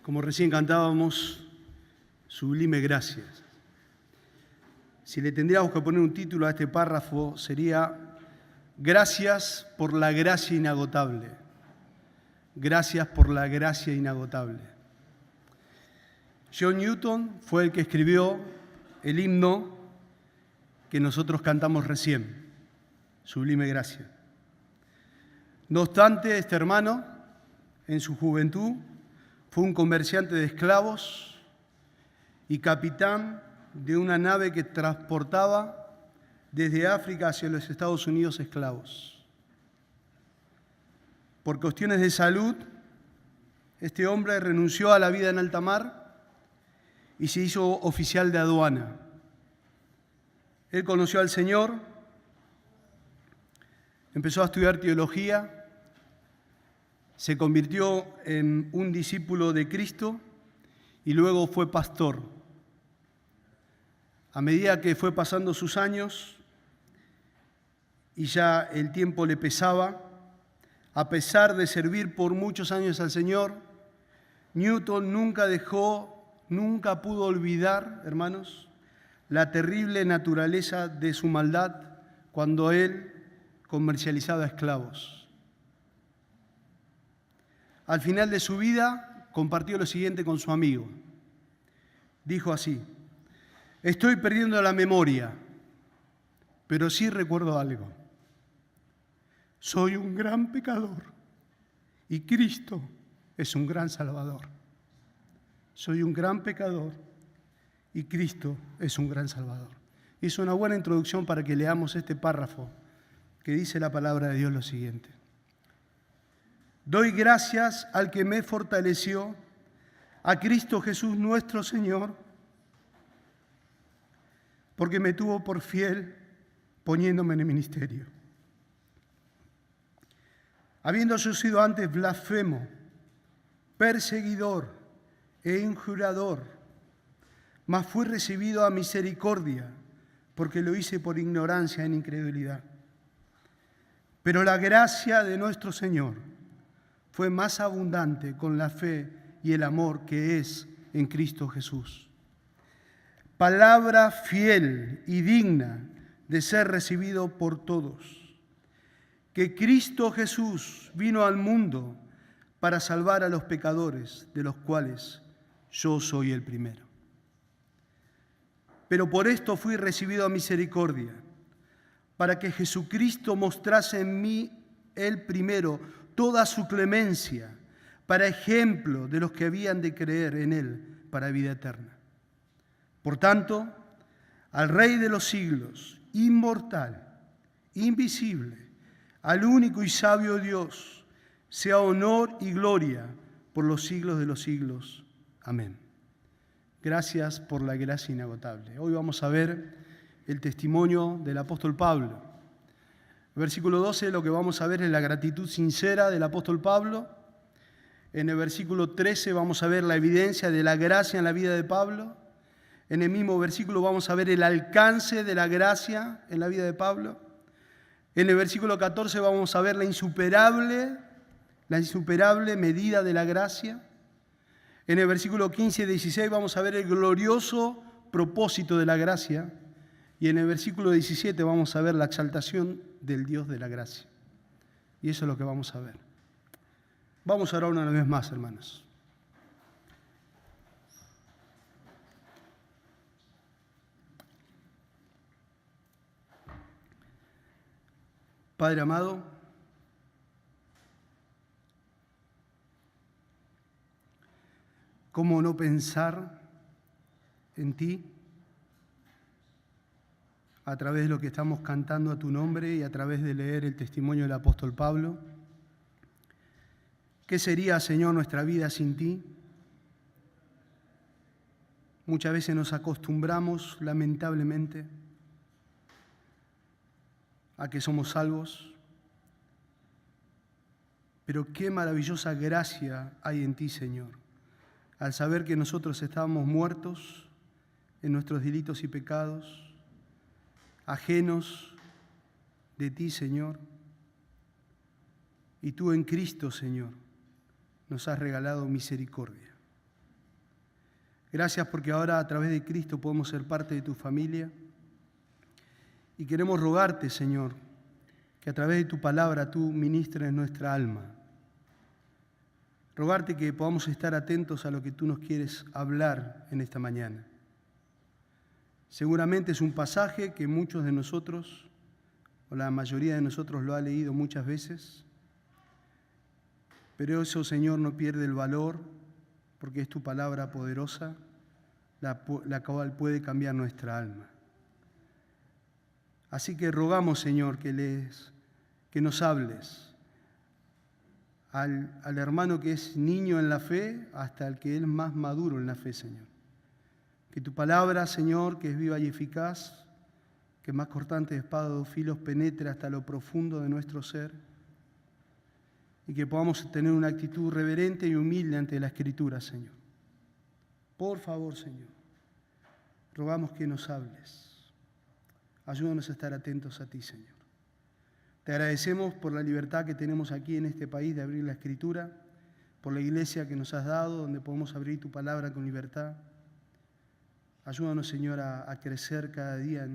Como recién cantábamos, sublime gracia. Si le tendríamos que poner un título a este párrafo, sería Gracias por la gracia inagotable. Gracias por la gracia inagotable. John Newton fue el que escribió el himno que nosotros cantamos recién, Sublime Gracia. No obstante, este hermano, en su juventud, fue un comerciante de esclavos y capitán de una nave que transportaba desde África hacia los Estados Unidos esclavos. Por cuestiones de salud, este hombre renunció a la vida en alta mar y se hizo oficial de aduana. Él conoció al Señor, empezó a estudiar teología, se convirtió en un discípulo de Cristo y luego fue pastor. A medida que fue pasando sus años y ya el tiempo le pesaba, a pesar de servir por muchos años al Señor, Newton nunca pudo olvidar, hermanos, la terrible naturaleza de su maldad cuando él comercializaba esclavos. Al final de su vida compartió lo siguiente con su amigo. Dijo así: estoy perdiendo la memoria, pero sí recuerdo algo. Soy un gran pecador y Cristo es un gran Salvador. Soy un gran pecador y Cristo es un gran Salvador. Y es una buena introducción para que leamos este párrafo que dice la palabra de Dios lo siguiente. Doy gracias al que me fortaleció, a Cristo Jesús nuestro Señor, porque me tuvo por fiel poniéndome en el ministerio. Habiendo yo sido antes blasfemo, perseguidor e injurador, mas fui recibido a misericordia, porque lo hice por ignorancia en incredulidad. Pero la gracia de nuestro Señor fue más abundante con la fe y el amor que es en Cristo Jesús. Palabra fiel y digna de ser recibido por todos, que Cristo Jesús vino al mundo para salvar a los pecadores, de los cuales yo soy el primero. Pero por esto fui recibido a misericordia, para que Jesucristo mostrase en mí el primero toda su clemencia, para ejemplo de los que habían de creer en Él para vida eterna. Por tanto, al Rey de los siglos, inmortal, invisible, al único y sabio Dios, sea honor y gloria por los siglos de los siglos. Amén. Gracias por la gracia inagotable. Hoy vamos a ver el testimonio del apóstol Pablo. En el versículo 12 lo que vamos a ver es la gratitud sincera del apóstol Pablo. En el versículo 13 vamos a ver la evidencia de la gracia en la vida de Pablo. En el mismo versículo vamos a ver el alcance de la gracia en la vida de Pablo. En el versículo 14 vamos a ver la insuperable medida de la gracia. En el versículo 15 y 16 vamos a ver el glorioso propósito de la gracia. Y en el versículo 17 vamos a ver la exaltación del Dios de la gracia. Y eso es lo que vamos a ver. Vamos a orar una vez más, hermanos. Padre amado, ¿cómo no pensar en ti a través de lo que estamos cantando a tu nombre y a través de leer el testimonio del apóstol Pablo? ¿Qué sería, Señor, nuestra vida sin ti? Muchas veces nos acostumbramos, lamentablemente, a que somos salvos, pero qué maravillosa gracia hay en ti, Señor, al saber que nosotros estábamos muertos en nuestros delitos y pecados, ajenos de ti, Señor, y tú en Cristo, Señor, nos has regalado misericordia. Gracias porque ahora a través de Cristo podemos ser parte de tu familia. Y queremos rogarte, Señor, que a través de tu palabra tú ministres nuestra alma. Rogarte que podamos estar atentos a lo que tú nos quieres hablar en esta mañana. Seguramente es un pasaje que muchos de nosotros, o la mayoría de nosotros lo ha leído muchas veces, pero eso, Señor, no pierde el valor porque es tu palabra poderosa, la cual puede cambiar nuestra alma. Así que rogamos, Señor, que nos hables al hermano que es niño en la fe hasta el que es más maduro en la fe, Señor. Que tu palabra, Señor, que es viva y eficaz, que más cortante de espada de dos filos, penetre hasta lo profundo de nuestro ser y que podamos tener una actitud reverente y humilde ante la Escritura, Señor. Por favor, Señor, rogamos que nos hables. Ayúdanos a estar atentos a ti, Señor. Te agradecemos por la libertad que tenemos aquí en este país de abrir la Escritura, por la iglesia que nos has dado, donde podemos abrir tu palabra con libertad. Ayúdanos, Señor, a crecer cada día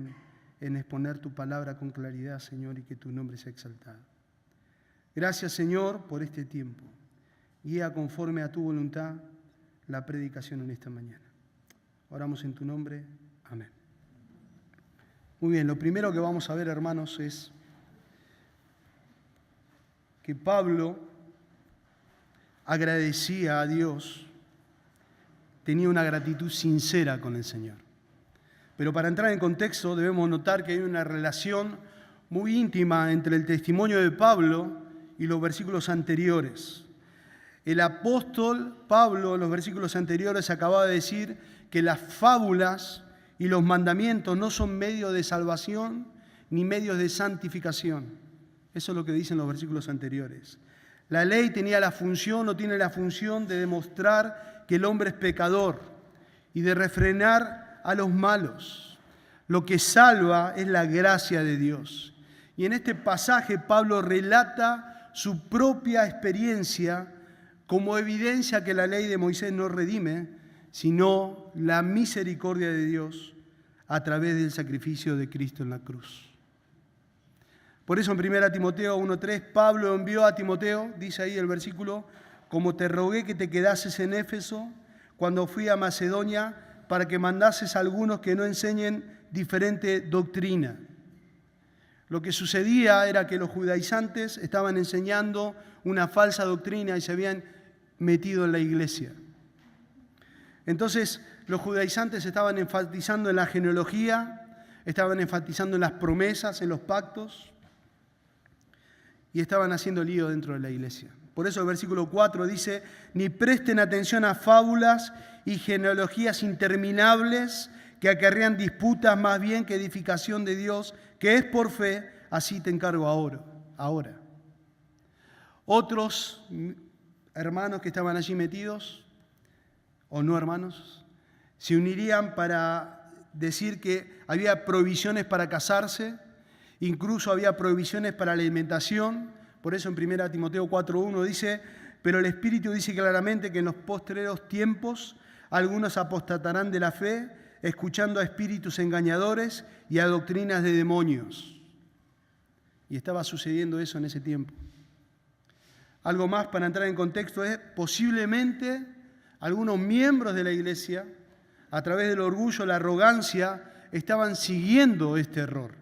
en exponer tu palabra con claridad, Señor, y que tu nombre sea exaltado. Gracias, Señor, por este tiempo. Guía conforme a tu voluntad la predicación en esta mañana. Oramos en tu nombre. Amén. Muy bien, lo primero que vamos a ver, hermanos, es que Pablo agradecía a Dios, tenía una gratitud sincera con el Señor. Pero para entrar en contexto debemos notar que hay una relación muy íntima entre el testimonio de Pablo y los versículos anteriores. El apóstol Pablo en los versículos anteriores acababa de decir que las fábulas y los mandamientos no son medios de salvación ni medios de santificación. Eso es lo que dicen los versículos anteriores. La ley tenía la función o tiene la función de demostrar que el hombre es pecador y de refrenar a los malos. Lo que salva es la gracia de Dios. Y en este pasaje Pablo relata su propia experiencia como evidencia que la ley de Moisés no redime, sino la misericordia de Dios a través del sacrificio de Cristo en la cruz. Por eso en 1 Timoteo 1:3, Pablo envió a Timoteo, dice ahí el versículo, como te rogué que te quedases en Éfeso cuando fui a Macedonia, para que mandases a algunos que no enseñen diferente doctrina. Lo que sucedía era que los judaizantes estaban enseñando una falsa doctrina y se habían metido en la iglesia. Entonces, los judaizantes estaban enfatizando en la genealogía, estaban enfatizando en las promesas, en los pactos, y estaban haciendo lío dentro de la iglesia. Por eso el versículo 4 dice, ni presten atención a fábulas y genealogías interminables que acarrean disputas más bien que edificación de Dios, que es por fe, así te encargo ahora. Otros hermanos que estaban allí metidos, o no hermanos, se unirían para decir que había prohibiciones para casarse, incluso había prohibiciones para la alimentación. Por eso en 1 Timoteo 4:1 dice, pero el Espíritu dice claramente que en los postreros tiempos algunos apostatarán de la fe, escuchando a espíritus engañadores y a doctrinas de demonios. Y estaba sucediendo eso en ese tiempo. Algo más para entrar en contexto es posiblemente algunos miembros de la iglesia, a través del orgullo, la arrogancia, estaban siguiendo este error.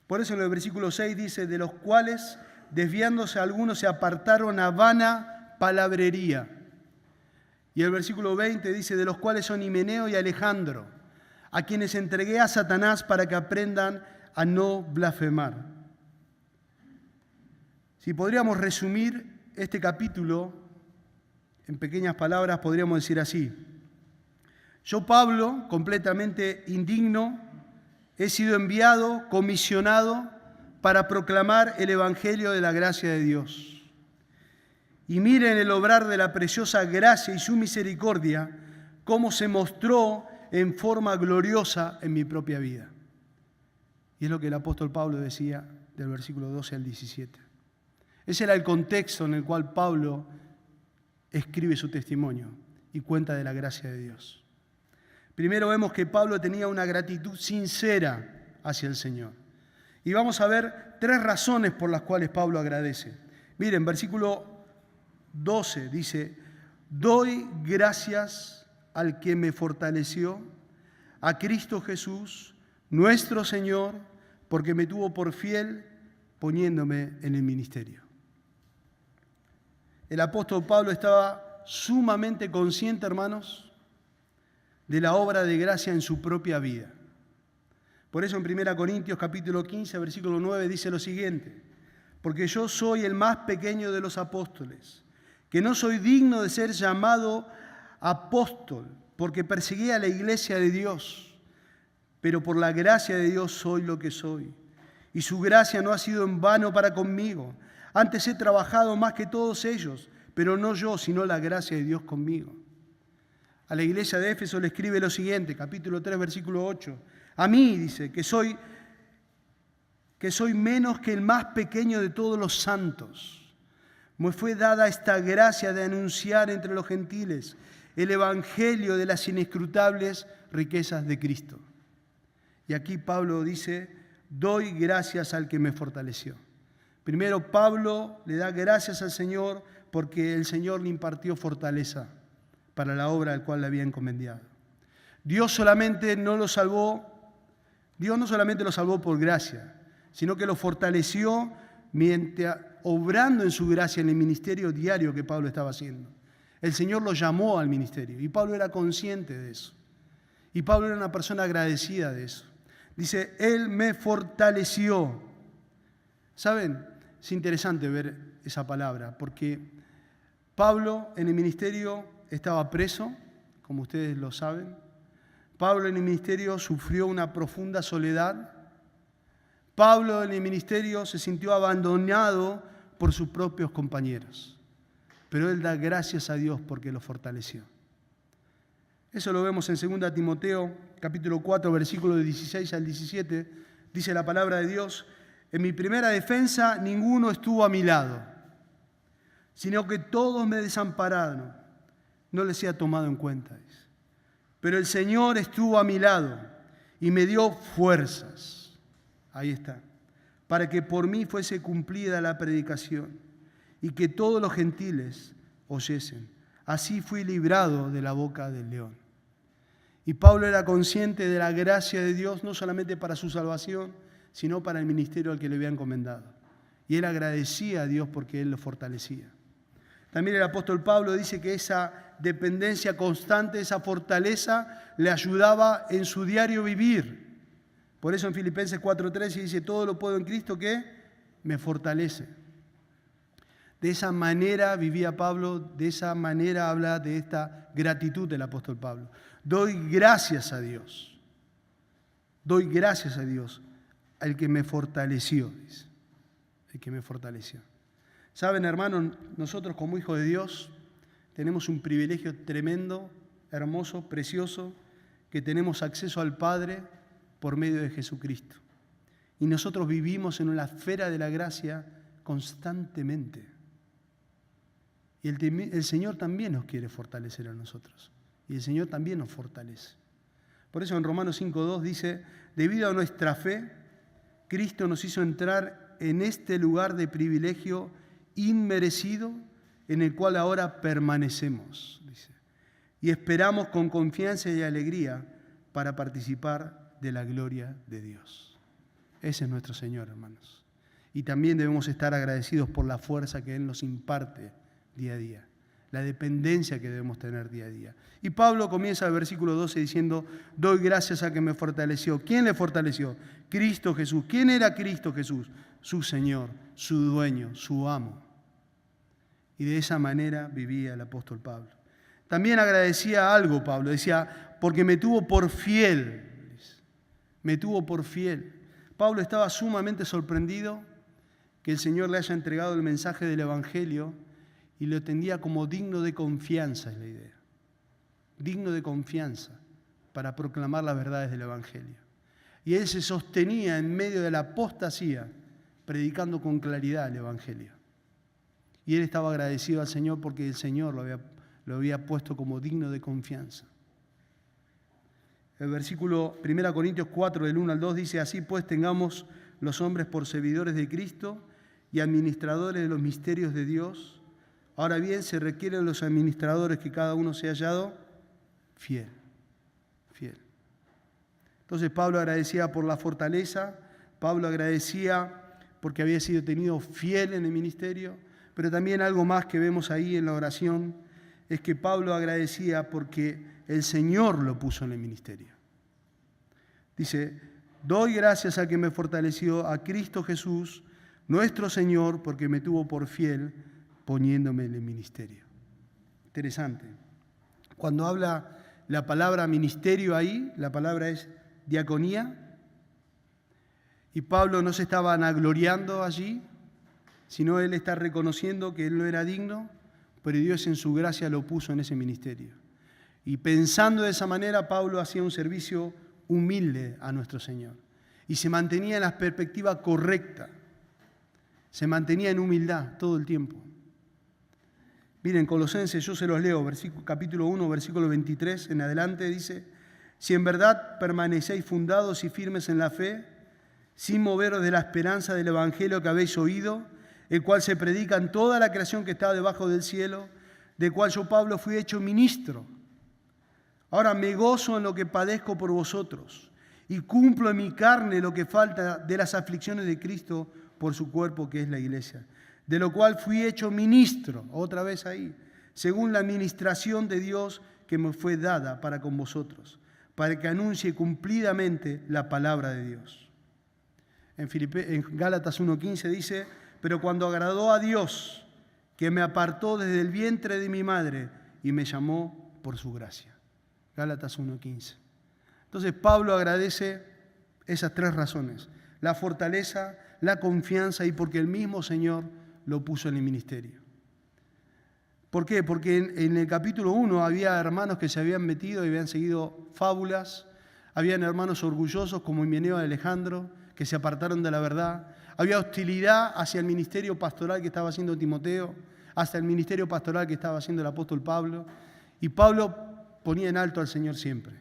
Por eso en el versículo 6 dice, de los cuales, desviándose algunos, se apartaron a vana palabrería. Y el versículo 20 dice, de los cuales son Himeneo y Alejandro, a quienes entregué a Satanás para que aprendan a no blasfemar. Si podríamos resumir este capítulo en pequeñas palabras, podríamos decir así. Yo, Pablo, completamente indigno, he sido enviado, comisionado para proclamar el evangelio de la gracia de Dios. Y miren el obrar de la preciosa gracia y su misericordia, cómo se mostró en forma gloriosa en mi propia vida. Y es lo que el apóstol Pablo decía del versículo 12 al 17. Ese era el contexto en el cual Pablo escribe su testimonio y cuenta de la gracia de Dios. Primero vemos que Pablo tenía una gratitud sincera hacia el Señor. Y vamos a ver 3 razones por las cuales Pablo agradece. Miren, versículo 12 dice: doy gracias al que me fortaleció, a Cristo Jesús, nuestro Señor, porque me tuvo por fiel poniéndome en el ministerio. El apóstol Pablo estaba sumamente consciente, hermanos, de la obra de gracia en su propia vida. Por eso en 1 Corintios capítulo 15, versículo 9 dice lo siguiente: porque yo soy el más pequeño de los apóstoles, que no soy digno de ser llamado apóstol, porque perseguí a la iglesia de Dios, pero por la gracia de Dios soy lo que soy. Y su gracia no ha sido en vano para conmigo. Antes he trabajado más que todos ellos, pero no yo, sino la gracia de Dios conmigo. A la iglesia de Éfeso le escribe lo siguiente, capítulo 3, versículo 8. A mí, dice, que soy menos que el más pequeño de todos los santos. Me fue dada esta gracia de anunciar entre los gentiles el evangelio de las inescrutables riquezas de Cristo. Y aquí Pablo dice: doy gracias al que me fortaleció. Primero, Pablo le da gracias al Señor porque el Señor le impartió fortaleza para la obra al cual le había encomendado. Dios no solamente lo salvó por gracia, sino que lo fortaleció obrando en su gracia en el ministerio diario que Pablo estaba haciendo. El Señor lo llamó al ministerio y Pablo era consciente de eso. Y Pablo era una persona agradecida de eso. Dice: Él me fortaleció. ¿Saben? Es interesante ver esa palabra, porque Pablo en el ministerio estaba preso, como ustedes lo saben. Pablo en el ministerio sufrió una profunda soledad. Pablo en el ministerio se sintió abandonado por sus propios compañeros. Pero él da gracias a Dios porque lo fortaleció. Eso lo vemos en 2 Timoteo, capítulo 4, versículos 16 al 17. Dice la palabra de Dios: en mi primera defensa ninguno estuvo a mi lado, sino que todos me desampararon. No les he tomado en cuenta. Dice. Pero el Señor estuvo a mi lado y me dio fuerzas. Ahí está. Para que por mí fuese cumplida la predicación y que todos los gentiles oyesen. Así fui librado de la boca del león. Y Pablo era consciente de la gracia de Dios, no solamente para su salvación, sino para el ministerio al que le había encomendado. Y él agradecía a Dios porque él lo fortalecía. También el apóstol Pablo dice que esa dependencia constante, esa fortaleza, le ayudaba en su diario vivir. Por eso en Filipenses 4:13 dice: todo lo puedo en Cristo que me fortalece. De esa manera vivía Pablo, de esa manera habla de esta gratitud del apóstol Pablo. Doy gracias a Dios. Doy gracias a Dios, al que me fortaleció, dice. El que me fortaleció. Saben, hermanos, nosotros como hijos de Dios tenemos un privilegio tremendo, hermoso, precioso, que tenemos acceso al Padre por medio de Jesucristo. Y nosotros vivimos en una esfera de la gracia constantemente. Y el Señor también nos quiere fortalecer a nosotros. Y el Señor también nos fortalece. Por eso en Romanos 5:2 dice: debido a nuestra fe, Cristo nos hizo entrar en este lugar de privilegio inmerecido en el cual ahora permanecemos, dice. Y esperamos con confianza y alegría para participar de la gloria de Dios. Ese es nuestro Señor, hermanos. Y también debemos estar agradecidos por la fuerza que Él nos imparte día a día, la dependencia que debemos tener día a día. Y Pablo comienza el versículo 12 diciendo: doy gracias a que me fortaleció. ¿Quién le fortaleció? Cristo Jesús. ¿Quién era Cristo Jesús? Su Señor, su dueño, su amo. Y de esa manera vivía el apóstol Pablo. También agradecía algo Pablo, decía: porque me tuvo por fiel. Me tuvo por fiel. Pablo estaba sumamente sorprendido que el Señor le haya entregado el mensaje del Evangelio y lo entendía como digno de confianza, es la idea. Digno de confianza para proclamar las verdades del Evangelio. Y él se sostenía en medio de la apostasía, predicando con claridad el Evangelio. Y él estaba agradecido al Señor porque el Señor lo había puesto como digno de confianza. El versículo 1 Corintios 4, del 1 al 2, dice: así pues tengamos los hombres por servidores de Cristo y administradores de los misterios de Dios. Ahora bien, se requiere de los administradores que cada uno sea hallado fiel. Fiel. Entonces Pablo agradecía por la fortaleza, Pablo agradecía porque había sido tenido fiel en el ministerio, pero también algo más que vemos ahí en la oración es que Pablo agradecía porque el Señor lo puso en el ministerio. Dice: doy gracias al que me fortaleció, a Cristo Jesús, nuestro Señor, porque me tuvo por fiel poniéndome en el ministerio. Interesante. Cuando habla la palabra ministerio ahí, la palabra es diaconía, y Pablo no se estaba vanagloriando allí, sino él está reconociendo que él no era digno, pero Dios en su gracia lo puso en ese ministerio. Y pensando de esa manera, Pablo hacía un servicio humilde a nuestro Señor y se mantenía en la perspectiva correcta, se mantenía en humildad todo el tiempo. Miren, Colosenses, yo se los leo, capítulo 1, versículo 23 en adelante, dice: si en verdad permanecéis fundados y firmes en la fe, sin moveros de la esperanza del evangelio que habéis oído, el cual se predica en toda la creación que está debajo del cielo, del cual yo, Pablo, fui hecho ministro. Ahora me gozo en lo que padezco por vosotros y cumplo en mi carne lo que falta de las aflicciones de Cristo por su cuerpo, que es la iglesia, de lo cual fui hecho ministro, otra vez ahí, según la administración de Dios que me fue dada para con vosotros, para que anuncie cumplidamente la palabra de Dios. En Gálatas 1:15 dice: pero cuando agradó a Dios, que me apartó desde el vientre de mi madre y me llamó por su gracia. Gálatas 1:15. Entonces Pablo agradece esas tres razones: la fortaleza, la confianza y porque el mismo Señor lo puso en el ministerio. ¿Por qué? Porque en el capítulo 1 había hermanos que se habían metido y habían seguido fábulas, habían hermanos orgullosos como Himeneo y Alejandro que se apartaron de la verdad, había hostilidad hacia el ministerio pastoral que estaba haciendo Timoteo, hasta el ministerio pastoral que estaba haciendo el apóstol Pablo, y Pablo ponía en alto al Señor siempre.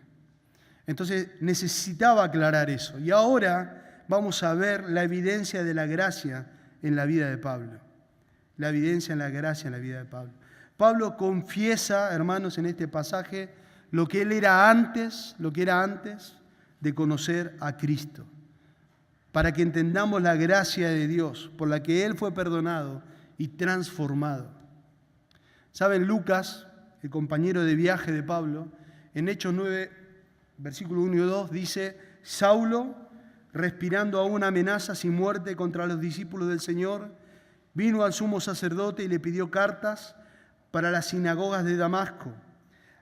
Entonces necesitaba aclarar eso. Y ahora vamos a ver la evidencia de la gracia en la vida de Pablo. La evidencia en la gracia en la vida de Pablo. Pablo confiesa, hermanos, en este pasaje lo que él era antes, de conocer a Cristo, para que entendamos la gracia de Dios, por la que él fue perdonado y transformado. ¿Saben? Lucas, el compañero de viaje de Pablo, en Hechos 9, versículo 1 y 2, dice: Saulo, respirando aún amenazas y muerte contra los discípulos del Señor, vino al sumo sacerdote y le pidió cartas para las sinagogas de Damasco,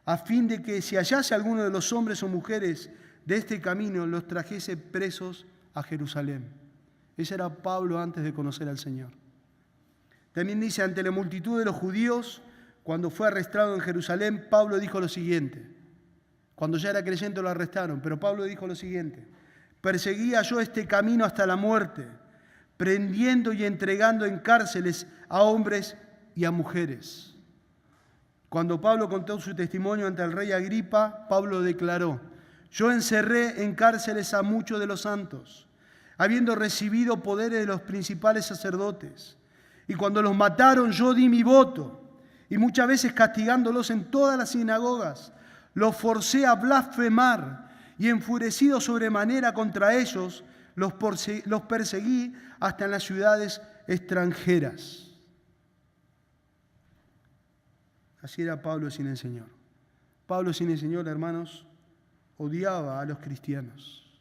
a fin de que si hallase alguno de los hombres o mujeres de este camino, los trajese presos a Jerusalén. Ese era Pablo antes de conocer al Señor. También dice: ante la multitud de los judíos, cuando fue arrestado en Jerusalén, Pablo dijo lo siguiente. Cuando ya era creyente lo arrestaron, pero Pablo dijo lo siguiente: perseguía yo este camino hasta la muerte, prendiendo y entregando en cárceles a hombres y a mujeres. Cuando Pablo contó su testimonio ante el rey Agripa, Pablo declaró: yo encerré en cárceles a muchos de los santos, habiendo recibido poderes de los principales sacerdotes. Y cuando los mataron, yo di mi voto, y muchas veces castigándolos en todas las sinagogas, los forcé a blasfemar, y enfurecido sobremanera contra ellos, los perseguí hasta en las ciudades extranjeras. Así era Pablo sin el Señor. Pablo sin el Señor, hermanos, odiaba a los cristianos,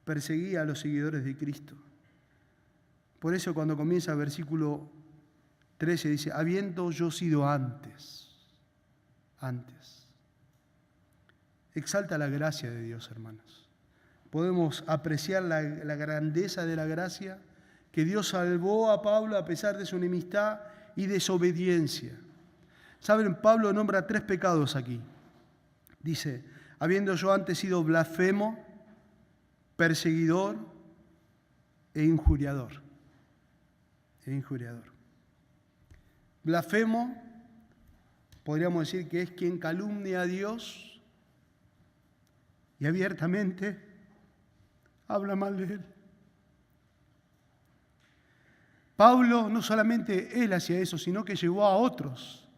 perseguía a los seguidores de Cristo. Por eso cuando comienza el versículo 13 dice: habiendo yo sido antes. Exalta la gracia de Dios, hermanos. Podemos apreciar la grandeza de la gracia, que Dios salvó a Pablo a pesar de su enemistad y desobediencia. Saben, Pablo nombra 3 pecados aquí. Dice: habiendo yo antes sido blasfemo, perseguidor e injuriador. Blasfemo, podríamos decir que es quien calumnia a Dios y abiertamente habla mal de Él. Pablo no solamente él hacía eso, sino que llevó a otros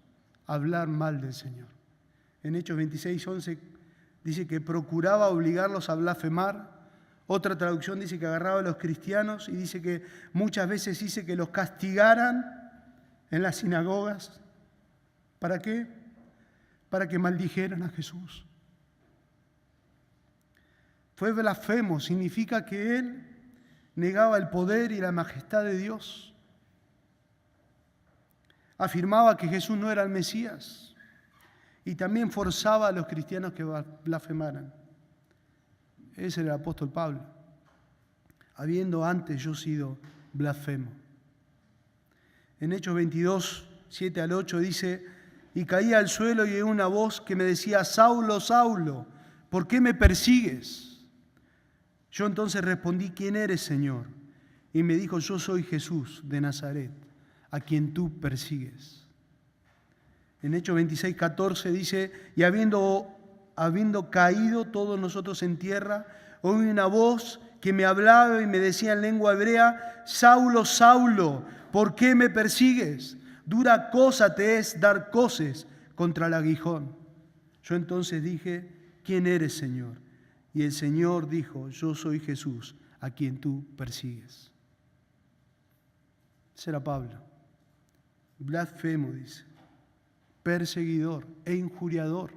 a hablar mal del Señor. En Hechos 26:11 dice que procuraba obligarlos a blasfemar. Otra traducción dice que agarraba a los cristianos y dice que muchas veces dice que los castigaran en las sinagogas. ¿Para qué? Para que maldijeran a Jesús. Fue blasfemo, significa que él negaba el poder y la majestad de Dios. Afirmaba que Jesús no era el Mesías y también forzaba a los cristianos que blasfemaran. Ese era el apóstol Pablo, habiendo antes yo sido blasfemo. En Hechos 22, 7 al 8 dice: y caí al suelo y oí una voz que me decía: Saulo, Saulo, ¿por qué me persigues? Yo entonces respondí: ¿quién eres, Señor? Y me dijo: yo soy Jesús de Nazaret, a quien tú persigues. En Hechos 26, 14 dice: y habiendo caído todos nosotros en tierra, oí una voz que me hablaba y me decía en lengua hebrea: Saulo, Saulo, ¿por qué me persigues? Dura cosa te es dar coces contra el aguijón. Yo entonces dije: ¿quién eres, Señor? Y el Señor dijo: yo soy Jesús, a quien tú persigues. Ese era Pablo. Blasfemo, dice, perseguidor e injuriador.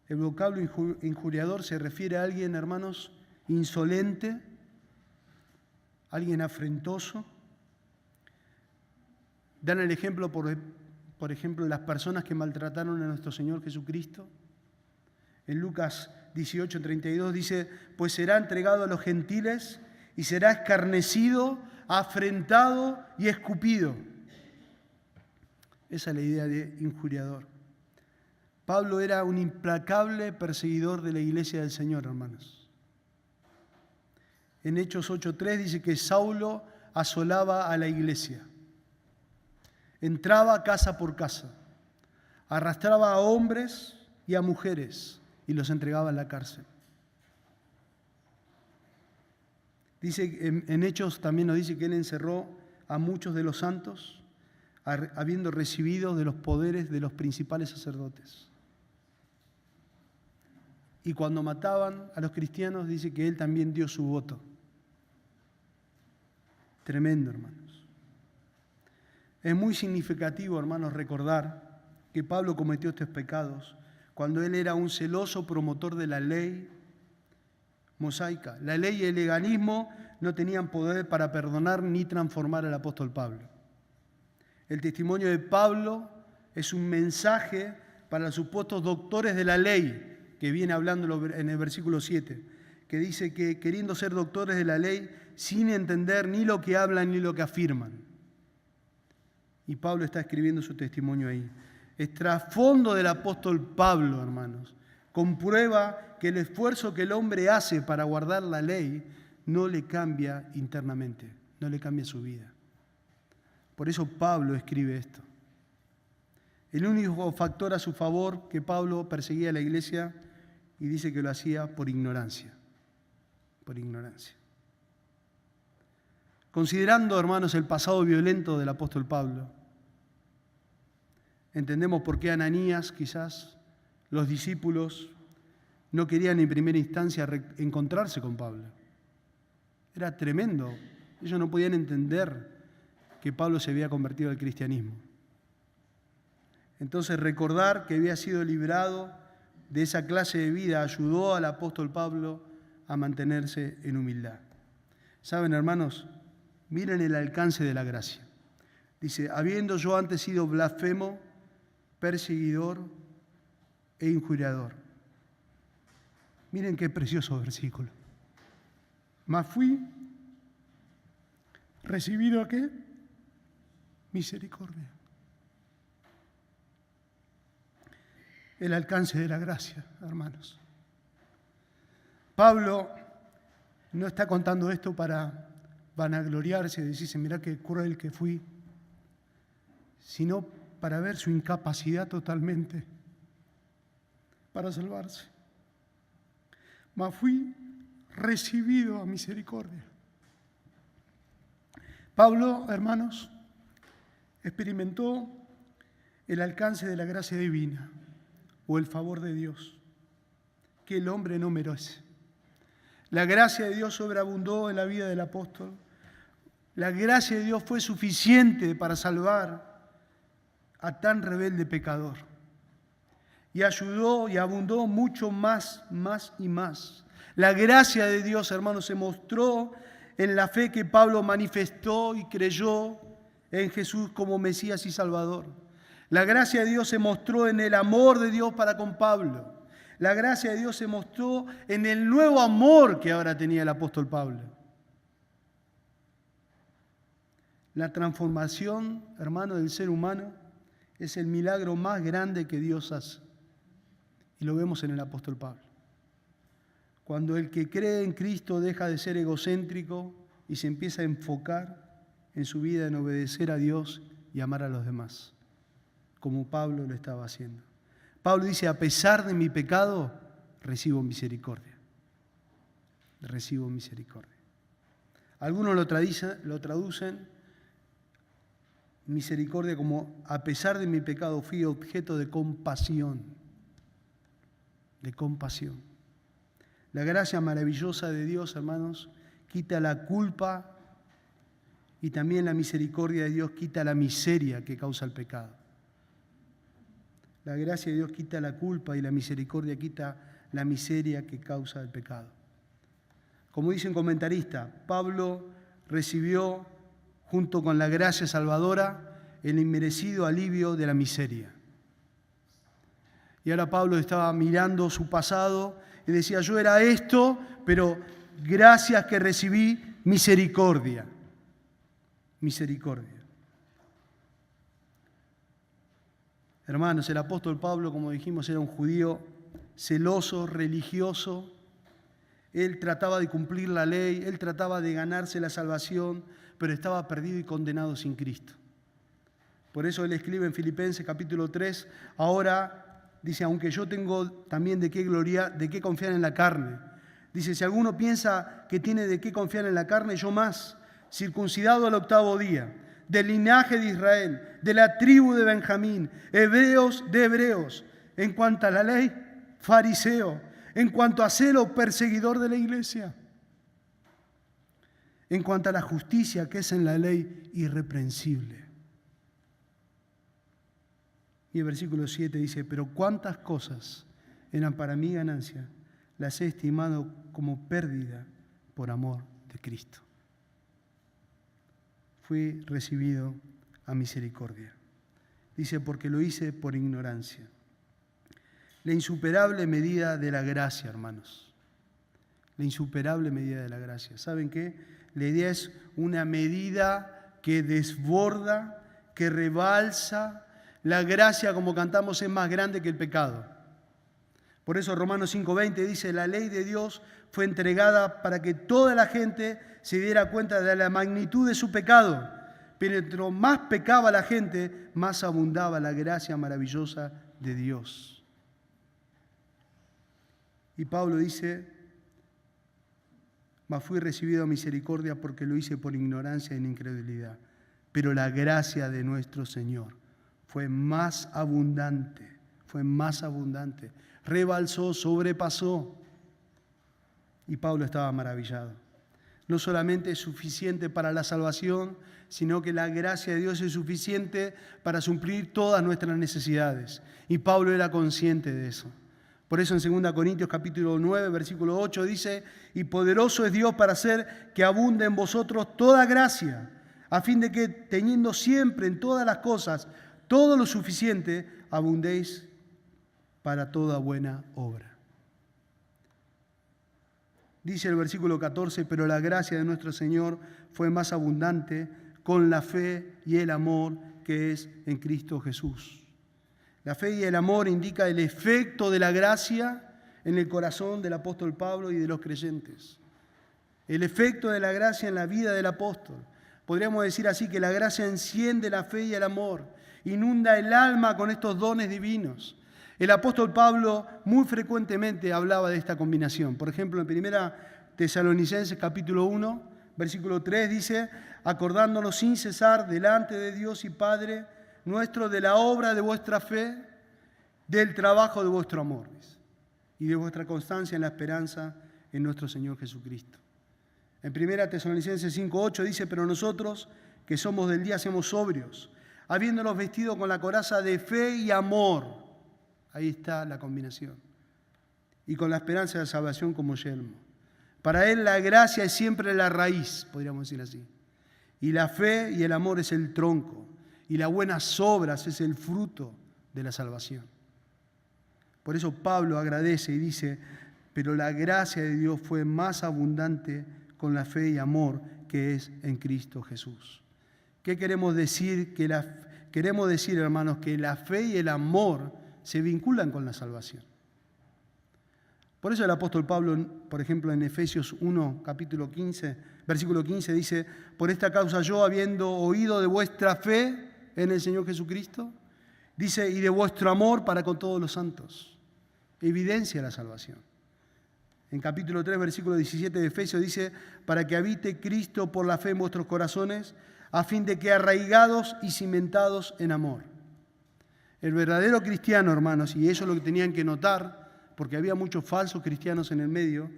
El vocablo injuriador se refiere a alguien, hermanos, insolente, alguien afrentoso. Dan el ejemplo, por ejemplo, las personas que maltrataron a nuestro Señor Jesucristo. En Lucas 18:32 dice: pues será entregado a los gentiles y será escarnecido, afrentado y escupido. Esa es la idea de injuriador. Pablo era un implacable perseguidor de la iglesia del Señor, hermanos. En Hechos 8:3 dice que Saulo asolaba a la iglesia. Entraba casa por casa, arrastraba a hombres y a mujeres y los entregaba en la cárcel. Dice, en Hechos también nos dice que él encerró a muchos de los santos, habiendo recibido de los poderes de los principales sacerdotes. Y cuando mataban a los cristianos, dice que él también dio su voto. Tremendo, hermanos. Es muy significativo, hermanos, recordar que Pablo cometió estos pecados cuando él era un celoso promotor de la ley mosaica. La ley y el legalismo no tenían poder para perdonar ni transformar al apóstol Pablo. El testimonio de Pablo es un mensaje para los supuestos doctores de la ley, que viene hablando en el versículo 7, que dice que queriendo ser doctores de la ley, sin entender ni lo que hablan ni lo que afirman. Y Pablo está escribiendo su testimonio ahí. El trasfondo del apóstol Pablo, hermanos, comprueba que el esfuerzo que el hombre hace para guardar la ley no le cambia internamente, no le cambia su vida. Por eso Pablo escribe esto. El único factor a su favor que Pablo perseguía a la iglesia, y dice que lo hacía por ignorancia. Por ignorancia. Considerando, hermanos, el pasado violento del apóstol Pablo, entendemos por qué Ananías, quizás, los discípulos, no querían en primera instancia encontrarse con Pablo. Era tremendo. Ellos no podían entender que Pablo se había convertido al cristianismo. Entonces, recordar que había sido librado de esa clase de vida ayudó al apóstol Pablo a mantenerse en humildad. ¿Saben, hermanos? Miren el alcance de la gracia. Dice: habiendo yo antes sido blasfemo, perseguidor e injuriador. Miren qué precioso versículo. Mas fui recibido ¿a qué? Misericordia. El alcance de la gracia, hermanos. Pablo no está contando esto para vanagloriarse y decirse: mirá qué cruel que fui, sino para ver su incapacidad totalmente, para salvarse, mas fui recibido a misericordia. Pablo, hermanos, experimentó el alcance de la gracia divina o el favor de Dios, que el hombre no merece. La gracia de Dios sobreabundó en la vida del apóstol. La gracia de Dios fue suficiente para salvar a tan rebelde pecador. Y ayudó y abundó mucho más y más. La gracia de Dios, hermanos, se mostró en la fe que Pablo manifestó y creyó en Jesús como Mesías y Salvador. La gracia de Dios se mostró en el amor de Dios para con Pablo. La gracia de Dios se mostró en el nuevo amor que ahora tenía el apóstol Pablo. La transformación, hermano, del ser humano es el milagro más grande que Dios hace. Y lo vemos en el apóstol Pablo. Cuando el que cree en Cristo deja de ser egocéntrico y se empieza a enfocar en su vida en obedecer a Dios y amar a los demás, como Pablo lo estaba haciendo. Pablo dice, a pesar de mi pecado, recibo misericordia. Recibo misericordia. Algunos lo traducen misericordia como, a pesar de mi pecado, fui objeto de compasión. De compasión. La gracia maravillosa de Dios, hermanos, quita la culpa y también la misericordia de Dios quita la miseria que causa el pecado. La gracia de Dios quita la culpa y la misericordia quita la miseria que causa el pecado. Como dice un comentarista, Pablo recibió, junto con la gracia salvadora, el inmerecido alivio de la miseria. Y ahora Pablo estaba mirando su pasado y decía, yo era esto, pero gracias que recibí misericordia. Misericordia. Hermanos, el apóstol Pablo, como dijimos, era un judío celoso, religioso. Él trataba de cumplir la ley, él trataba de ganarse la salvación, pero estaba perdido y condenado sin Cristo. Por eso él escribe en Filipenses capítulo 3, ahora dice, aunque yo tengo también de qué confiar en la carne. Dice, si alguno piensa que tiene de qué confiar en la carne, yo más, circuncidado al 8º día, del linaje de Israel, de la tribu de Benjamín, hebreos de hebreos, en cuanto a la ley, fariseo, en cuanto a celo, perseguidor de la iglesia, en cuanto a la justicia que es en la ley, irreprensible. Y el versículo 7 dice, pero cuántas cosas eran para mí ganancia, las he estimado como pérdida por amor de Cristo. Fui recibido a misericordia. Dice, porque lo hice por ignorancia. La insuperable medida de la gracia, hermanos. La insuperable medida de la gracia. ¿Saben qué? La idea es una medida que desborda, que rebalsa. La gracia, como cantamos, es más grande que el pecado. Por eso Romanos 5:20 dice, la ley de Dios fue entregada para que toda la gente se diera cuenta de la magnitud de su pecado. Pero entre más pecaba la gente, más abundaba la gracia maravillosa de Dios. Y Pablo dice, mas fui recibido a misericordia porque lo hice por ignorancia y en incredulidad. Pero la gracia de nuestro Señor fue más abundante, rebalsó, sobrepasó. Y Pablo estaba maravillado. No solamente es suficiente para la salvación, sino que la gracia de Dios es suficiente para suplir todas nuestras necesidades. Y Pablo era consciente de eso. Por eso en 2 Corintios capítulo 9, versículo 8 dice, y poderoso es Dios para hacer que abunde en vosotros toda gracia, a fin de que teniendo siempre en todas las cosas todo lo suficiente, abundéis para toda buena obra. Dice el versículo 14, pero la gracia de nuestro Señor fue más abundante con la fe y el amor que es en Cristo Jesús. La fe y el amor indica el efecto de la gracia en el corazón del apóstol Pablo y de los creyentes. El efecto de la gracia en la vida del apóstol. Podríamos decir así que la gracia enciende la fe y el amor, inunda el alma con estos dones divinos. El apóstol Pablo muy frecuentemente hablaba de esta combinación. Por ejemplo, en 1 Tesalonicenses capítulo 1, versículo 3 dice: acordándonos sin cesar delante de Dios y Padre nuestro de la obra de vuestra fe, del trabajo de vuestro amor y de vuestra constancia en la esperanza en nuestro Señor Jesucristo. En 1 Tesalonicenses 5:8 dice: pero nosotros, que somos del día, somos sobrios, habiéndonos vestido con la coraza de fe y amor. Ahí está la combinación. Y con la esperanza de la salvación como yelmo. Para él la gracia es siempre la raíz, podríamos decir así. Y la fe y el amor es el tronco. Y las buenas obras es el fruto de la salvación. Por eso Pablo agradece y dice: pero la gracia de Dios fue más abundante con la fe y amor que es en Cristo Jesús. ¿Qué queremos decir? Queremos decir, hermanos, que la fe y el amor se vinculan con la salvación. Por eso el apóstol Pablo, por ejemplo, en Efesios 1, capítulo 15, versículo 15, dice: por esta causa yo, habiendo oído de vuestra fe en el Señor Jesucristo, dice, y de vuestro amor para con todos los santos. Evidencia la salvación. En capítulo 3, versículo 17 de Efesios dice: para que habite Cristo por la fe en vuestros corazones, a fin de que arraigados y cimentados en amor. El verdadero cristiano, hermanos, y eso es lo que tenían que notar, porque había muchos falsos cristianos en el medio,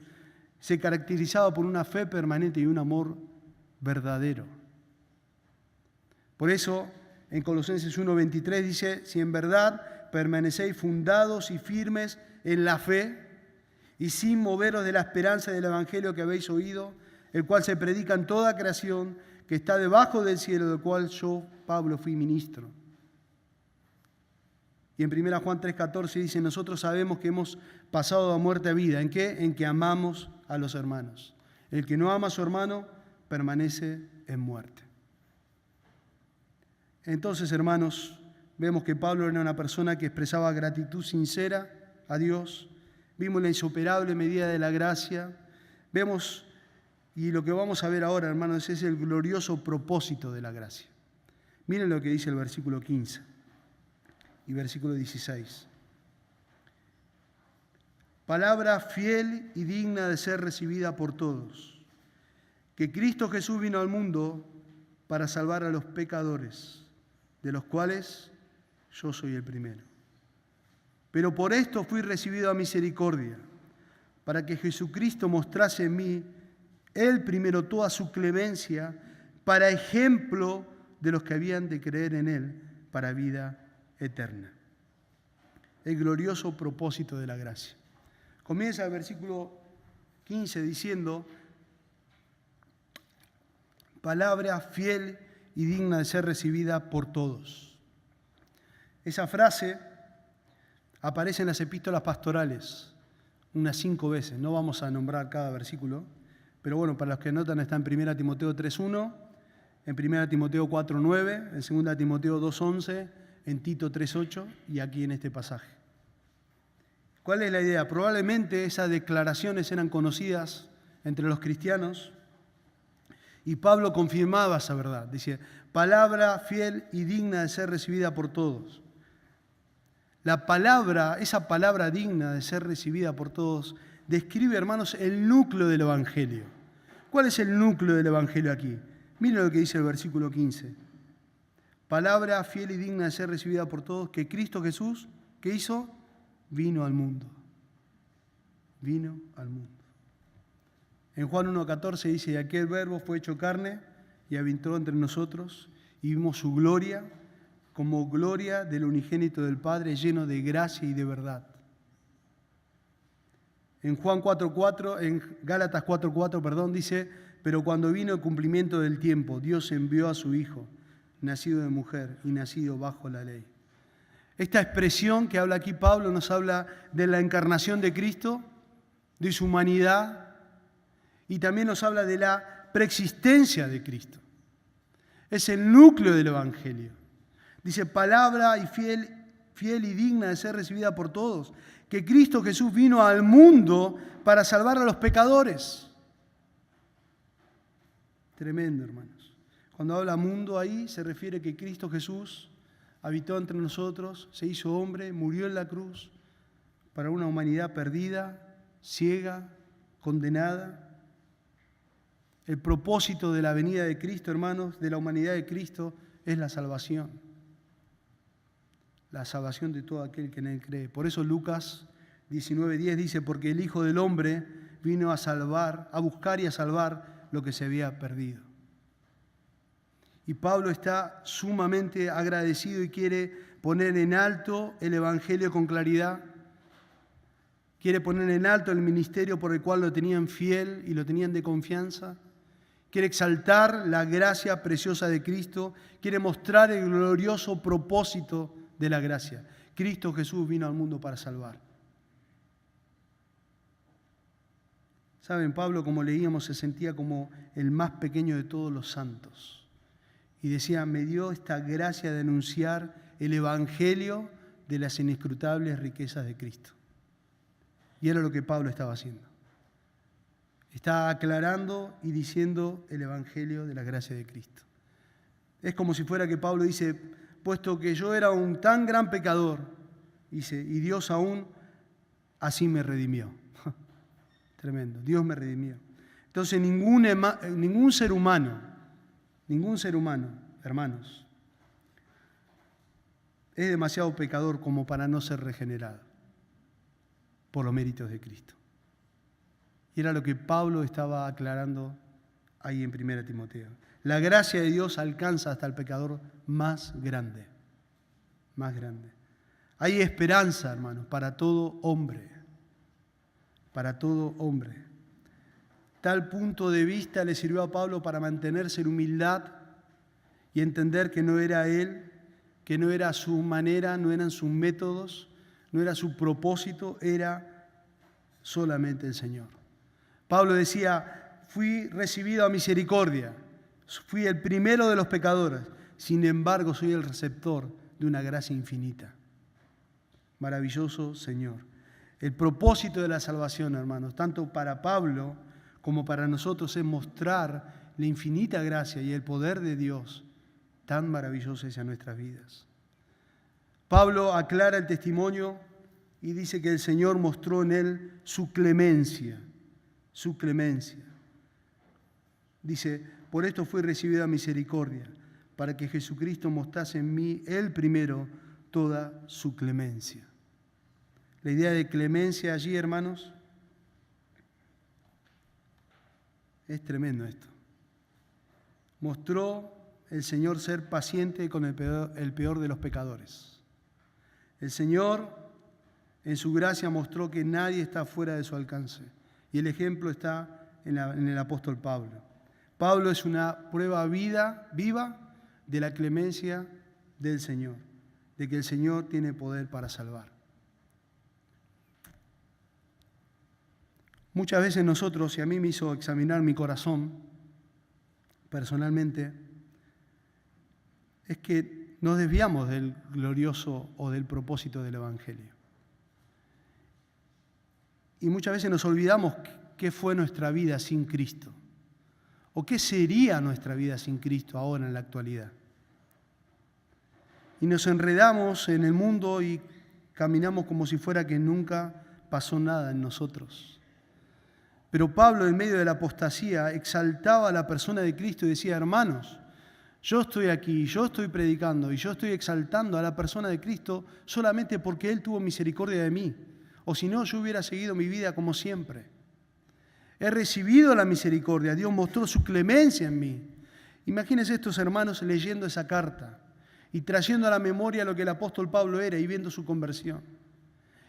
se caracterizaba por una fe permanente y un amor verdadero. Por eso, en Colosenses 1:23 dice: si en verdad permanecéis fundados y firmes en la fe, y sin moveros de la esperanza del evangelio que habéis oído, el cual se predica en toda creación, que está debajo del cielo, del cual yo, Pablo, fui ministro. Y en 1 Juan 3:14 dice: nosotros sabemos que hemos pasado de muerte a vida. ¿En qué? En que amamos a los hermanos. El que no ama a su hermano permanece en muerte. Entonces, hermanos, vemos que Pablo era una persona que expresaba gratitud sincera a Dios. Vimos la insuperable medida de la gracia. Vemos, y lo que vamos a ver ahora, hermanos, es el glorioso propósito de la gracia. Miren lo que dice el versículo 15 y versículo 16. Palabra fiel y digna de ser recibida por todos, que Cristo Jesús vino al mundo para salvar a los pecadores, de los cuales yo soy el primero. Pero por esto fui recibido a misericordia, para que Jesucristo mostrase en mí, Él primero, toda su clemencia, para ejemplo de los que habían de creer en Él, para vida eterna. El glorioso propósito de la gracia. Comienza el versículo 15 diciendo: palabra fiel y digna de ser recibida por todos. Esa frase aparece en las epístolas pastorales unas 5 veces. No vamos a nombrar cada versículo, pero bueno, para los que notan está en 1 Timoteo 3:1, en 1 Timoteo 4:9, en 2 Timoteo 2:11, en Tito 3:8 y aquí en este pasaje. ¿Cuál es la idea? Probablemente esas declaraciones eran conocidas entre los cristianos y Pablo confirmaba esa verdad. Dice: palabra fiel y digna de ser recibida por todos. La palabra, esa palabra digna de ser recibida por todos, describe, hermanos, el núcleo del Evangelio. ¿Cuál es el núcleo del Evangelio aquí? Miren lo que dice el versículo 15. Palabra fiel y digna de ser recibida por todos, que Cristo Jesús, ¿qué hizo? Vino al mundo. Vino al mundo. En Juan 1:14 dice: y aquel verbo fue hecho carne y habitó entre nosotros, y vimos su gloria, como gloria del unigénito del Padre, lleno de gracia y de verdad. En Juan 4:4, en Gálatas 4:4, dice: pero cuando vino el cumplimiento del tiempo, Dios envió a su Hijo, nacido de mujer y nacido bajo la ley. Esta expresión que habla aquí Pablo nos habla de la encarnación de Cristo, de su humanidad, y también nos habla de la preexistencia de Cristo. Es el núcleo del Evangelio. Dice: palabra y fiel y digna de ser recibida por todos, que Cristo Jesús vino al mundo para salvar a los pecadores. Tremendo, hermanos. Cuando habla mundo ahí, se refiere que Cristo Jesús habitó entre nosotros, se hizo hombre, murió en la cruz, para una humanidad perdida, ciega, condenada. El propósito de la venida de Cristo, hermanos, de la humanidad de Cristo, es la salvación. La salvación de todo aquel que en Él cree. Por eso Lucas 19:10 dice, porque el Hijo del Hombre vino a salvar, a buscar y a salvar lo que se había perdido. Y Pablo está sumamente agradecido y quiere poner en alto el Evangelio con claridad. Quiere poner en alto el ministerio por el cual lo tenían fiel y lo tenían de confianza. Quiere exaltar la gracia preciosa de Cristo. Quiere mostrar el glorioso propósito de la gracia. Cristo Jesús vino al mundo para salvar. Saben, Pablo, como leíamos, se sentía como el más pequeño de todos los santos. Y decía, me dio esta gracia de anunciar el Evangelio de las inescrutables riquezas de Cristo. Y era lo que Pablo estaba haciendo. Está aclarando y diciendo el Evangelio de la gracia de Cristo. Es como si fuera que Pablo dice, puesto que yo era un tan gran pecador, dice, y Dios aún así me redimió. Tremendo, Dios me redimió. Entonces ningún ser humano, hermanos, es demasiado pecador como para no ser regenerado por los méritos de Cristo. Y era lo que Pablo estaba aclarando ahí en 1 Timoteo. La gracia de Dios alcanza hasta el pecador más grande. Más grande. Hay esperanza, hermanos, para todo hombre. Para todo hombre. Tal punto de vista le sirvió a Pablo para mantenerse en humildad y entender que no era él, que no era su manera, no eran sus métodos, no era su propósito, era solamente el Señor. Pablo decía, fui recibido a misericordia, fui el primero de los pecadores, sin embargo soy el receptor de una gracia infinita. Maravilloso Señor. El propósito de la salvación, hermanos, tanto para Pablo como para nosotros, es mostrar la infinita gracia y el poder de Dios tan maravilloso hacia nuestras vidas. Pablo aclara el testimonio y dice que el Señor mostró en él su clemencia. Su clemencia. Dice, por esto fui recibido a misericordia, para que Jesucristo mostrase en mí, él primero, toda su clemencia. La idea de clemencia allí, hermanos, es tremendo esto. Mostró el Señor ser paciente con el peor de los pecadores. El Señor, en su gracia, mostró que nadie está fuera de su alcance. Y el ejemplo está en el apóstol Pablo. Pablo es una prueba viva de la clemencia del Señor, de que el Señor tiene poder para salvar. Muchas veces nosotros, y a mí me hizo examinar mi corazón personalmente, es que nos desviamos del glorioso o del propósito del Evangelio. Y muchas veces nos olvidamos qué fue nuestra vida sin Cristo, o qué sería nuestra vida sin Cristo ahora en la actualidad. Y nos enredamos en el mundo y caminamos como si fuera que nunca pasó nada en nosotros. Pero Pablo, en medio de la apostasía, exaltaba a la persona de Cristo y decía, hermanos, yo estoy aquí, yo estoy predicando y yo estoy exaltando a la persona de Cristo solamente porque Él tuvo misericordia de mí. O si no, yo hubiera seguido mi vida como siempre. He recibido la misericordia, Dios mostró su clemencia en mí. Imagínense estos hermanos leyendo esa carta y trayendo a la memoria lo que el apóstol Pablo era y viendo su conversión.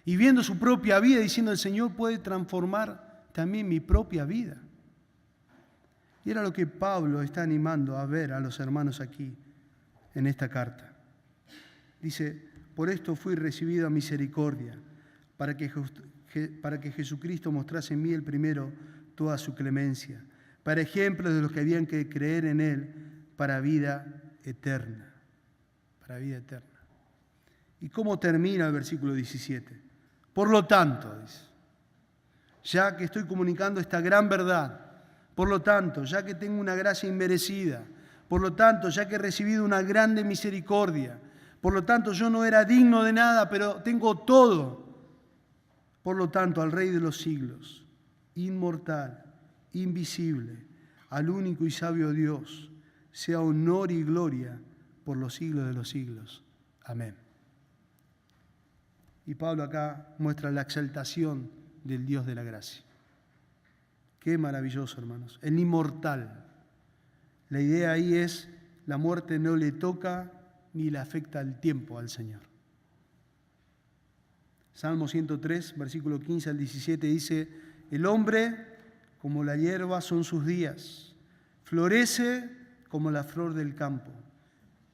Y viendo su propia vida diciendo, el Señor puede transformar también mi propia vida. Y era lo que Pablo está animando a ver a los hermanos aquí en esta carta. Dice, por esto fui recibido a misericordia, para que Jesucristo mostrase en mí el primero toda su clemencia, para ejemplos de los que habían que creer en Él para vida eterna. Para vida eterna. ¿Y cómo termina el versículo 17? Por lo tanto, dice, ya que estoy comunicando esta gran verdad, por lo tanto, ya que tengo una gracia inmerecida, por lo tanto, ya que he recibido una grande misericordia, por lo tanto, yo no era digno de nada, pero tengo todo. Por lo tanto, al Rey de los siglos, inmortal, invisible, al único y sabio Dios, sea honor y gloria por los siglos de los siglos. Amén. Y Pablo acá muestra la exaltación del Dios de la gracia. Qué maravilloso, hermanos. El inmortal. La idea ahí es, la muerte no le toca ni le afecta el tiempo al Señor. Salmo 103, versículo 15 al 17 dice, el hombre como la hierba son sus días, florece como la flor del campo,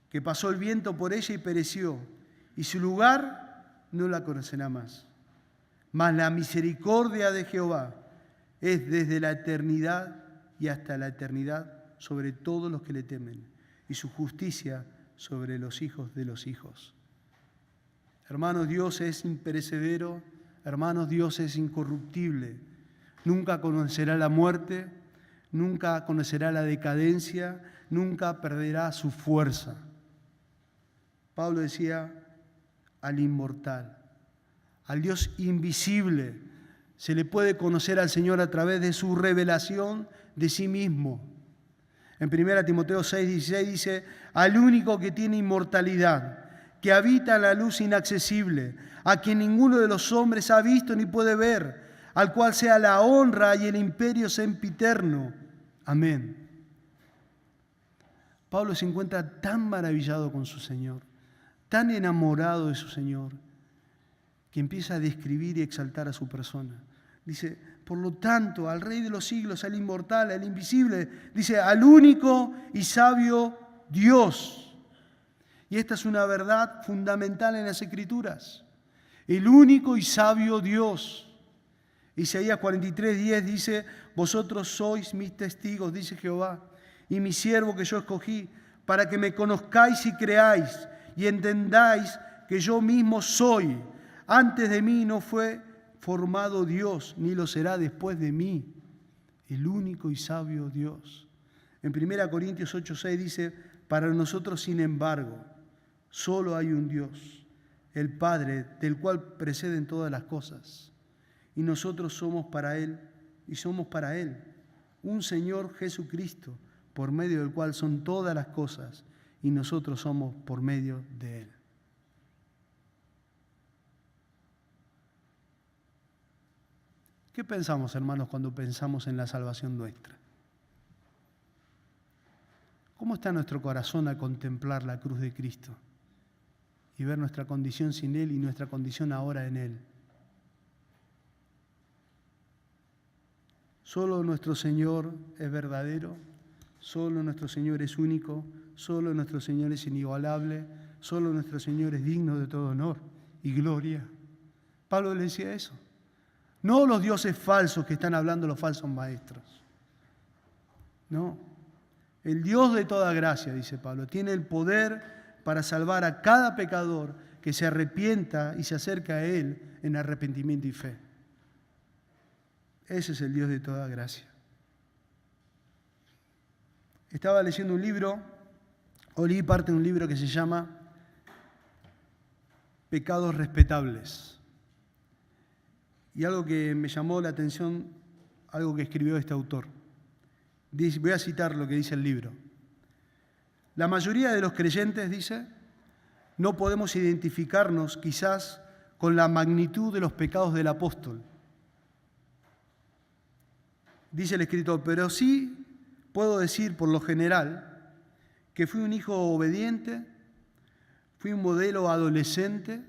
que pasó el viento por ella y pereció, y su lugar no la conocerá más. Mas la misericordia de Jehová es desde la eternidad y hasta la eternidad sobre todos los que le temen, y su justicia sobre los hijos de los hijos. Hermanos, Dios es imperecedero, hermanos, Dios es incorruptible. Nunca conocerá la muerte, nunca conocerá la decadencia, nunca perderá su fuerza. Pablo decía, al inmortal, al Dios invisible, se le puede conocer al Señor a través de su revelación de sí mismo. En 1 Timoteo 6:16 dice, al único que tiene inmortalidad, que habita en la luz inaccesible, a quien ninguno de los hombres ha visto ni puede ver, al cual sea la honra y el imperio sempiterno. Amén. Pablo se encuentra tan maravillado con su Señor, tan enamorado de su Señor, que empieza a describir y exaltar a su persona. Dice, por lo tanto, al Rey de los siglos, al inmortal, al invisible, dice, al único y sabio Dios. Y esta es una verdad fundamental en las Escrituras. El único y sabio Dios. Isaías 43:10 dice, vosotros sois mis testigos, dice Jehová, y mi siervo que yo escogí, para que me conozcáis y creáis, y entendáis que yo mismo soy. Antes de mí no fue formado Dios, ni lo será después de mí. El único y sabio Dios. En 1 Corintios 8:6 dice, para nosotros, sin embargo, solo hay un Dios, el Padre, del cual preceden todas las cosas. Y nosotros somos para Él, y somos para Él, un Señor Jesucristo, por medio del cual son todas las cosas, y nosotros somos por medio de Él. ¿Qué pensamos, hermanos, cuando pensamos en la salvación nuestra? ¿Cómo está nuestro corazón al contemplar la cruz de Cristo y ver nuestra condición sin Él y nuestra condición ahora en Él? Solo nuestro Señor es verdadero, solo nuestro Señor es único, solo nuestro Señor es inigualable, solo nuestro Señor es digno de todo honor y gloria. Pablo le decía eso. No los dioses falsos que están hablando los falsos maestros. No. El Dios de toda gracia, dice Pablo, tiene el poder para salvar a cada pecador que se arrepienta y se acerca a Él en arrepentimiento y fe. Ese es el Dios de toda gracia. Estaba leyendo un libro, o leí parte de un libro que se llama Pecados Respetables. Y algo que me llamó la atención, algo que escribió este autor. Dice, voy a citar lo que dice el libro. La mayoría de los creyentes, dice, no podemos identificarnos quizás con la magnitud de los pecados del apóstol. Dice el escritor, pero sí puedo decir por lo general que fui un hijo obediente, fui un modelo adolescente,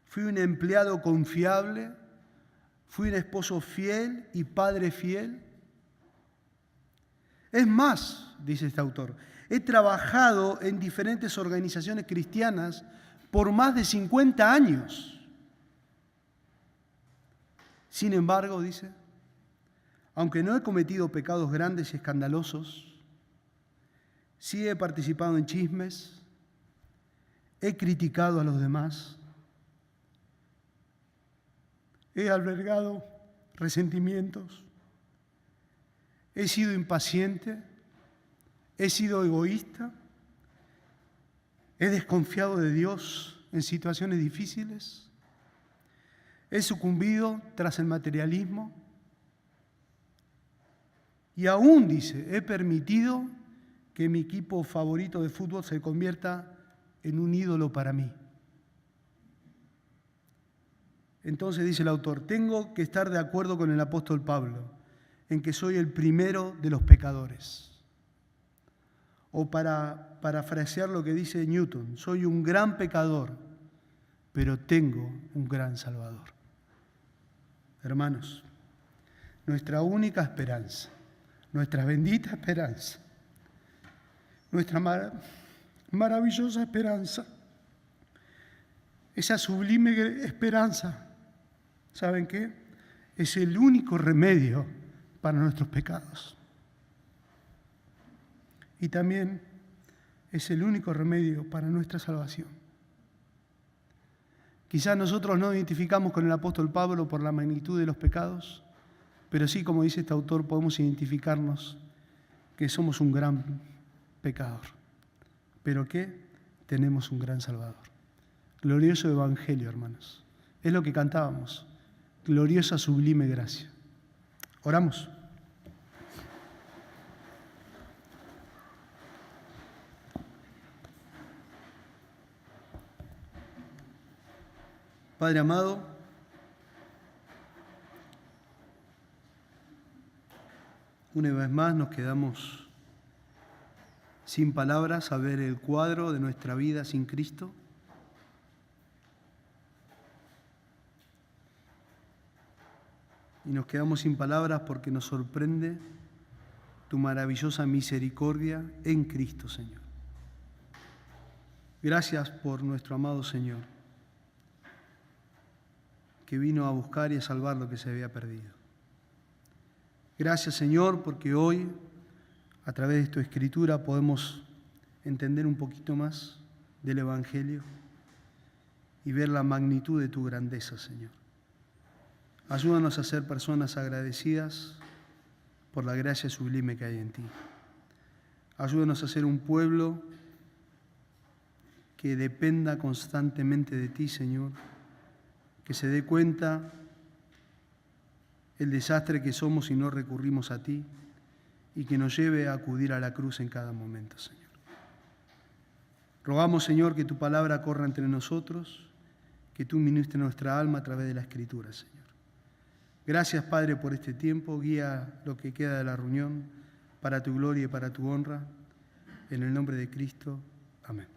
fui un empleado confiable, fui un esposo fiel y padre fiel. Es más, dice este autor, he trabajado en diferentes organizaciones cristianas por más de 50 años. Sin embargo, dice, aunque no he cometido pecados grandes y escandalosos, sí he participado en chismes, he criticado a los demás, he albergado resentimientos, he sido impaciente, he sido egoísta, he desconfiado de Dios en situaciones difíciles, He sucumbido tras el materialismo y aún, dice, he permitido que mi equipo favorito de fútbol se convierta en un ídolo para mí. Entonces dice el autor, tengo que estar de acuerdo con el apóstol Pablo en que soy el primero de los pecadores. O para parafrasear lo que dice Newton, soy un gran pecador, pero tengo un gran Salvador. Hermanos, nuestra única esperanza, nuestra bendita esperanza, nuestra maravillosa esperanza, esa sublime esperanza, ¿saben qué? Es el único remedio para nuestros pecados. Y también es el único remedio para nuestra salvación. Quizás nosotros no identificamos con el apóstol Pablo por la magnitud de los pecados, pero sí, como dice este autor, podemos identificarnos que somos un gran pecador, pero que tenemos un gran Salvador. Glorioso Evangelio, hermanos. Es lo que cantábamos. Gloriosa, sublime gracia. Oramos. Padre amado, una vez más nos quedamos sin palabras a ver el cuadro de nuestra vida sin Cristo. Y nos quedamos sin palabras porque nos sorprende tu maravillosa misericordia en Cristo, Señor. Gracias por nuestro amado Señor, que vino a buscar y a salvar lo que se había perdido. Gracias, Señor, porque hoy, a través de tu Escritura, podemos entender un poquito más del Evangelio y ver la magnitud de tu grandeza, Señor. Ayúdanos a ser personas agradecidas por la gracia sublime que hay en ti. Ayúdanos a ser un pueblo que dependa constantemente de ti, Señor, que se dé cuenta el desastre que somos si no recurrimos a ti y que nos lleve a acudir a la cruz en cada momento, Señor. Rogamos, Señor, que tu palabra corra entre nosotros, que tú ministres nuestra alma a través de la Escritura, Señor. Gracias, Padre, por este tiempo. Guía lo que queda de la reunión para tu gloria y para tu honra. En el nombre de Cristo. Amén.